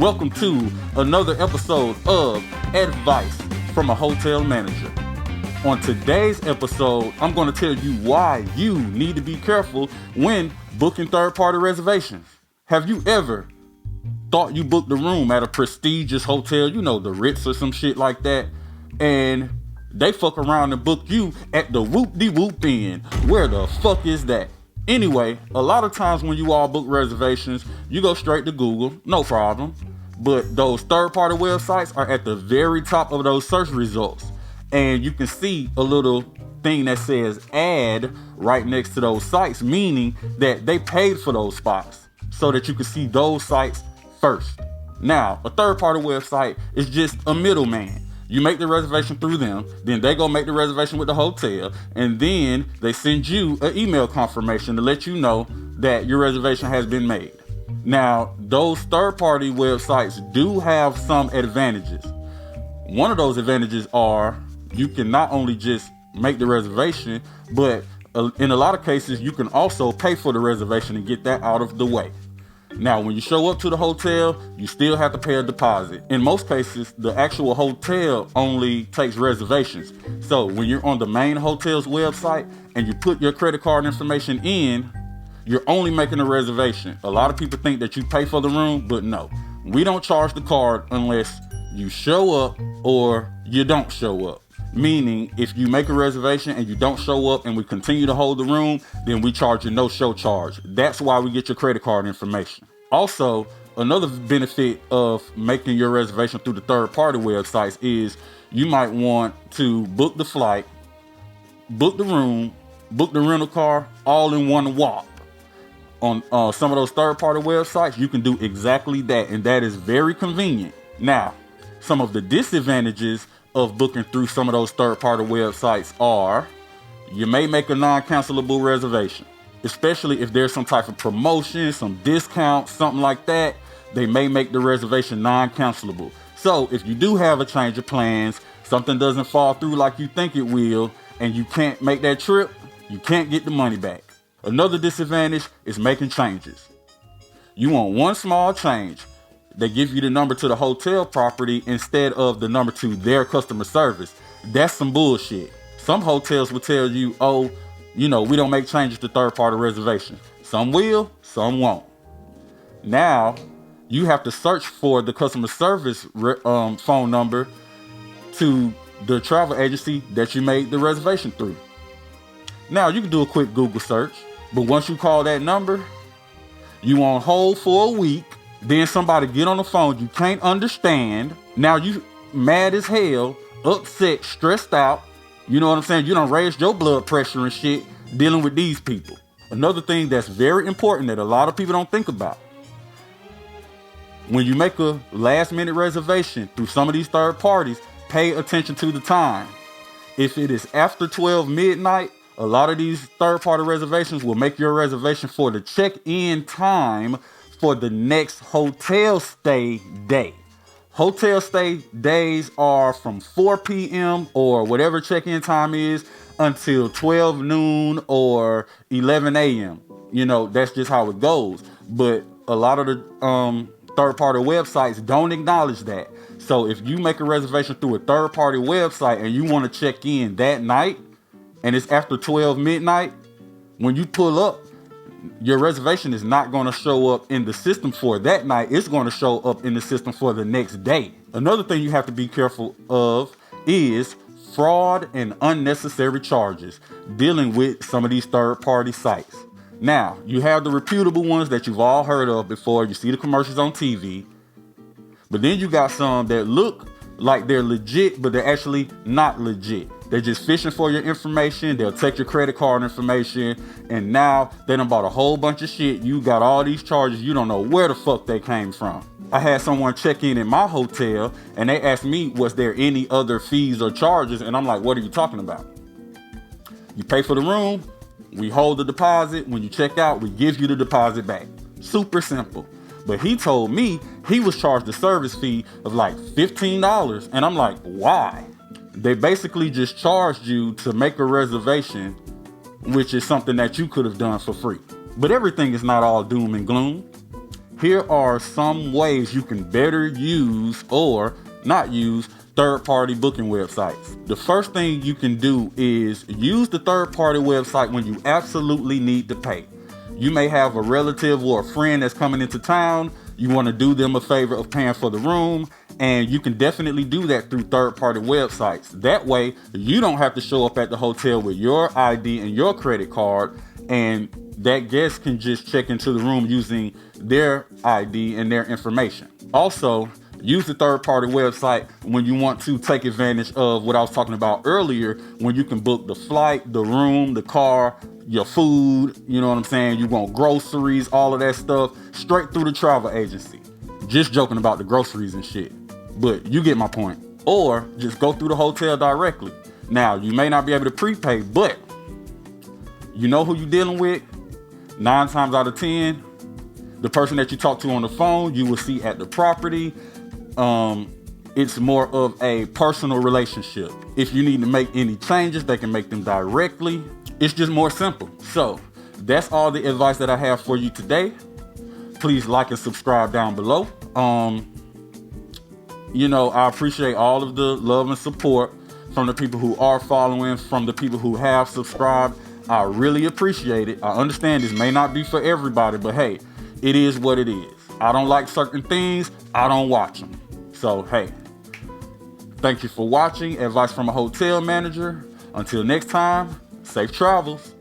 welcome to another episode of Advice from a Hotel Manager. On today's episode, I'm going to tell you why you need to be careful when booking third-party reservations. Have you ever thought you booked a room at a prestigious hotel, you know, the Ritz or some shit like that, and they fuck around and book you at the whoop-de-whoop Inn? Where the fuck is that? Anyway, a lot of times when you all book reservations, you go straight to Google, no problem. But those third-party websites are at the very top of those search results. And you can see a little thing that says ad right next to those sites, meaning that they paid for those spots so that you can see those sites first. Now, a third-party website is just a middleman. You make the reservation through them, then they go make the reservation with the hotel, and then they send you an email confirmation to let you know that your reservation has been made. Now, those third-party websites do have some advantages. One of those advantages are you can not only just make the reservation, but in a lot of cases, you can also pay for the reservation and get that out of the way. Now, when you show up to the hotel, you still have to pay a deposit. In most cases, the actual hotel only takes reservations. So when you're on the main hotel's website and you put your credit card information in, you're only making a reservation. A lot of people think that you pay for the room, but no. We don't charge the card unless you show up or you don't show up. Meaning, if you make a reservation and you don't show up and we continue to hold the room, then we charge you no show charge. That's why we get your credit card information. Also, another benefit of making your reservation through the third-party websites is you might want to book the flight, book the room, book the rental car, all in one walk. On some of those third-party websites, you can do exactly that, and that is very convenient. Now, some of the disadvantages of booking through some of those third-party websites are you may make a non-cancelable reservation, especially if there's some type of promotion, some discount, something like that. They may make the reservation non-cancelable. So if you do have a change of plans, something doesn't fall through like you think it will, and you can't make that trip, you can't get the money back. Another disadvantage is making changes. You want one small change. They give you the number to the hotel property instead of the number to their customer service. That's some bullshit. Some hotels will tell you, oh, you know, we don't make changes to third-party reservations. Some will, some won't. Now, you have to search for the customer service phone number to the travel agency that you made the reservation through. Now, you can do a quick Google search, but once you call that number, you on hold for a week. Then somebody get on the phone you can't understand. Now you mad as hell, upset, stressed out. You know what I'm saying? You done raised your blood pressure and shit dealing with these people. Another thing that's very important that a lot of people don't think about. When you make a last minute reservation through some of these third parties, pay attention to the time. If it is after 12 midnight, a lot of these third party reservations will make your reservation for the check-in time for the next hotel stay day. Hotel stay days are from 4 p.m. or whatever check-in time is until 12 noon or 11 a.m. You know, that's just how it goes. But a lot of the third-party websites don't acknowledge that. So if you make a reservation through a third-party website and you want to check in that night and it's after 12 midnight, when you pull up, your reservation is not going to show up in the system for that night. It's going to show up in the system for the next day. Another thing you have to be careful of is fraud and unnecessary charges dealing with some of these third-party sites. Now, you have the reputable ones that you've all heard of before. You see the commercials on TV. But then you got some that look like they're legit, but they're actually not legit. They're just fishing for your information. They'll take your credit card information. And now they done bought a whole bunch of shit. You got all these charges. You don't know where the fuck they came from. I had someone check in at my hotel and they asked me, was there any other fees or charges? And I'm like, what are you talking about? You pay for the room. We hold the deposit. When you check out, we give you the deposit back. Super simple. But he told me he was charged a service fee of like $15. And I'm like, why? They basically just charged you to make a reservation, which is something that you could have done for free. But everything is not all doom and gloom. Here are some ways you can better use or not use third-party booking websites. The first thing you can do is use the third-party website when you absolutely need to pay. You may have a relative or a friend that's coming into town. You want to do them a favor of paying for the room, and you can definitely do that through third-party websites. That way, you don't have to show up at the hotel with your ID and your credit card, and that guest can just check into the room using their ID and their information. Also, use the third-party website when you want to take advantage of what I was talking about earlier, when you can book the flight, the room, the car, your food, you know what I'm saying? You want groceries, all of that stuff, straight through the travel agency. Just joking about the groceries and shit, but you get my point. Or just go through the hotel directly. Now, you may not be able to prepay, but you know who you're dealing with? 9 times out of 10, the person that you talk to on the phone, you will see at the property. It's more of a personal relationship. If you need to make any changes, they can make them directly. It's just more simple. So that's all the advice that I have for you today. Please like and subscribe down below. I appreciate all of the love and support from the people who are following, from the people who have subscribed. I really appreciate it. I understand this may not be for everybody, but hey, it is what it is. I don't like certain things, I don't watch them. So hey, thank you for watching Advice from a Hotel Manager. Until next time, safe travels.